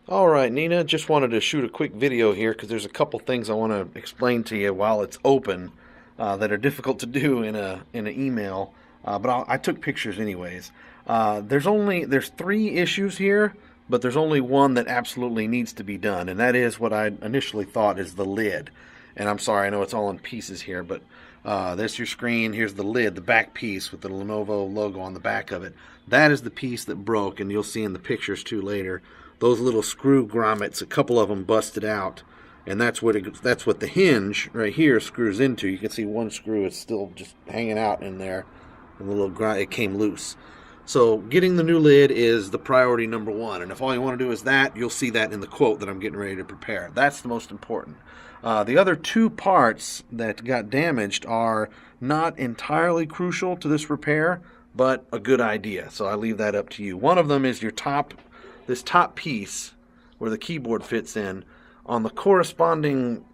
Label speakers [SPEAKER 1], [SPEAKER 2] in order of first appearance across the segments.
[SPEAKER 1] All right, Nina, just wanted to shoot a quick video here because there's a couple things I want to explain to you while it's open that are difficult to do in an email, but I took pictures anyways. There's three issues here, but there's only one that absolutely needs to be done, and that is what I initially thought is the lid. And I'm sorry, I know it's all in pieces here, but there's your screen. Here's the lid, the back piece with the Lenovo logo on the back of it. That is the piece that broke, and you'll see in the pictures too later. Those little screw grommets, a couple of them busted out, and that's what the hinge right here screws into. You can see one screw is still just hanging out in there, and the little it came loose. So getting the new lid is the priority number one, and if all you want to do is that, you'll see that in the quote that I'm getting ready to prepare. That's the most important. The other two parts that got damaged are not entirely crucial to this repair, but a good idea, so I leave that up to you. One of them is this top piece where the keyboard fits in. On the corresponding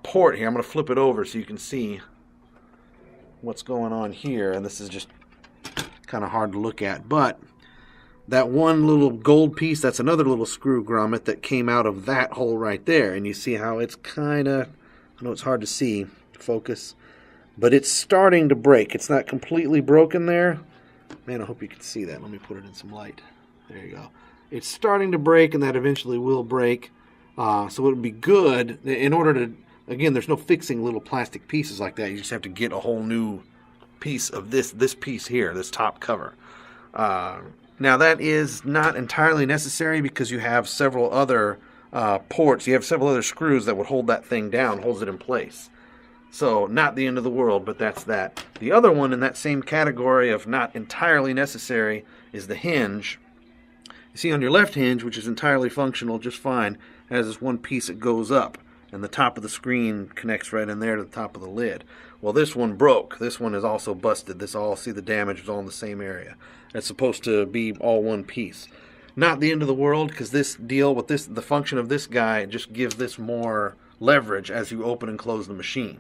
[SPEAKER 1] port here, I'm going to flip it over so you can see what's going on here, and this is just kind of hard to look at, but that one little gold piece, that's another little screw grommet that came out of that hole right there, and you see how it's kind of, I know it's hard to see, focus, but it's starting to break. It's not completely broken there. Man, I hope you can see that. Let me put it in some light. There you go. It's starting to break, and that eventually will break. So it would be good in order to, again, there's no fixing little plastic pieces like that. You just have to get a whole new piece of this piece here, this top cover. Now that is not entirely necessary because you have several other ports. You have several other screws that would hold that thing down, holds it in place. So not the end of the world, but that's that. The other one in that same category of not entirely necessary is the hinge. You see on your left hinge, which is entirely functional just fine, has this one piece that goes up, and the top of the screen connects right in there to the top of the lid. Well, this one broke. This one is also busted. See the damage is all in the same area. It's supposed to be all one piece. Not the end of the world, because the function of this guy just gives this more leverage as you open and close the machine.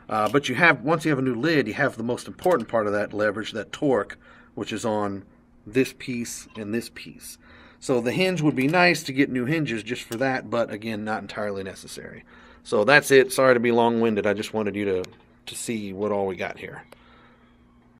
[SPEAKER 1] But once you have a new lid, you have the most important part of that leverage, that torque, which is on this piece and this piece. So the hinge would be nice to get new hinges just for that, but again, not entirely necessary. So that's it. Sorry to be long-winded. I just wanted you to see what all we got here.